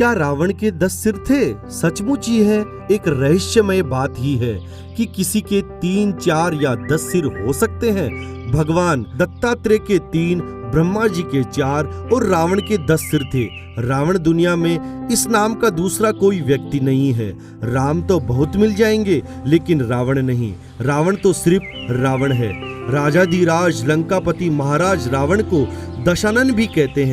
क्या रावण के 10 सिर थे? सचमुच यह एक रहस्यमय बात ही है कि किसी के 3, 4 या 10 सिर हो सकते हैं। भगवान दत्तात्रेय के 3, ब्रह्मा जी के 4 और रावण के 10 सिर थे। रावण दुनिया में इस नाम का दूसरा कोई व्यक्ति नहीं है। राम तो बहुत मिल जाएंगे लेकिन रावण नहीं। रावण तो सिर्फ रावण है। राजाधिराज लंकापति महाराज रावण को दशानन भी कहते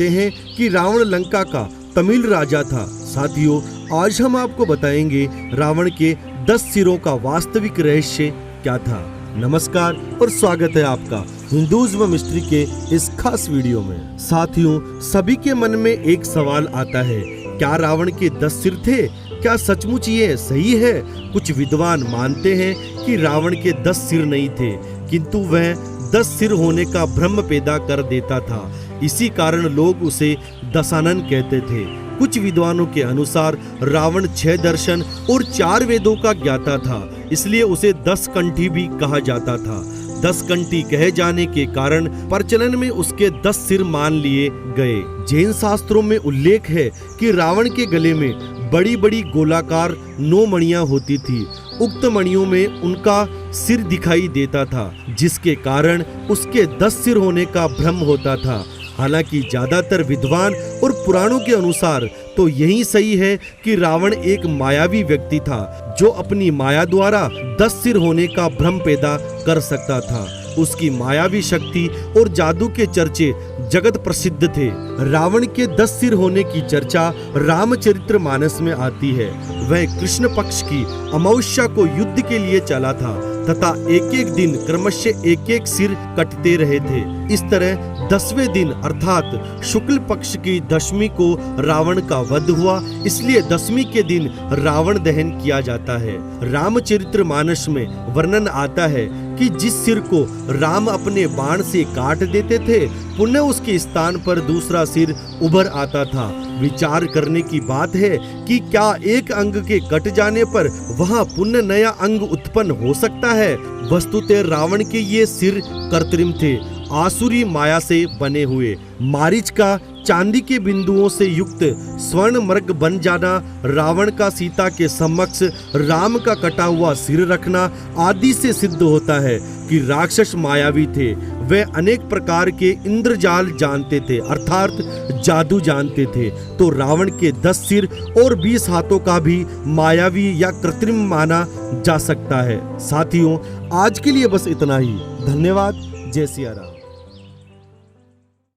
हैं कि रावण लंका का तमिल राजा था। साथियों, आज हम आपको बताएंगे रावण के 10 सिरों का वास्तविक रहस्य क्या था। नमस्कार और स्वागत है आपका हिंदुइज्म मिस्ट्री के इस खास वीडियो में। साथियों, सभी के मन में एक सवाल आता है, क्या रावण के 10 सिर थे? क्या सचमुच ये सही है? कुछ विद्वान मानते हैं कि रावण के 10 सिर नहीं थे, किंतु वह 10 सिर होने का भ्रम पैदा कर देता था। इसी कारण लोग उसे दशानन कहते थे। कुछ विद्वानों के अनुसार रावण 6 दर्शन और 4 वेदों का ज्ञाता था, इसलिए उसे 10 कंठी भी कहा जाता था। 10 कंठी कहे जाने के कारण प्रचलन में उसके 10 सिर मान लिए गए। जैन शास्त्रों में उल्लेख है कि रावण के गले में बड़ी बड़ी गोलाकार 9 मणियां होती थी। उक्त मणियों में उनका सिर दिखाई देता था, जिसके कारण उसके 10 सिर होने का भ्रम होता था। हालांकि ज्यादातर विद्वान और पुराणों के अनुसार तो यही सही है कि रावण एक मायावी व्यक्ति था, जो अपनी माया द्वारा 10 सिर होने का भ्रम पैदा कर सकता था। उसकी मायावी शक्ति और जादू के चर्चे जगत प्रसिद्ध थे। रावण के 10 सिर होने की चर्चा रामचरितमानस में आती है। वह कृष्ण पक्ष की अमावस्या को युद्ध के लिए चला था तथा एक एक दिन क्रमशः एक एक सिर कटते रहे थे। इस तरह 10वें दिन अर्थात शुक्ल पक्ष की दशमी को रावण का वध हुआ, इसलिए दशमी के दिन रावण दहन किया जाता है। रामचरितमानस में वर्णन आता है कि जिस सिर को राम अपने बाण से काट देते थे, पुनः उसके स्थान पर दूसरा सिर उभर आता था। विचार करने की बात है कि क्या एक अंग के कट जाने पर वहां पुनः नया अंग उत्पन्न हो सकता है। वस्तुतः रावण के ये सिर कृत्रिम थे, आसुरी माया से बने हुए। मारीच का चांदी के बिंदुओं से युक्त स्वर्ण मृग बन जाना, रावण का सीता के समक्ष राम का कटा हुआ सिर रखना आदि से सिद्ध होता है कि राक्षस मायावी थे। वे अनेक प्रकार के इंद्रजाल जानते थे, अर्थात जादू जानते थे। तो रावण के 10 सिर और 20 हाथों का भी मायावी या कृत्रिम माना जा सकता है। साथियों, आज के लिए बस इतना ही। धन्यवाद। जय सिया राम।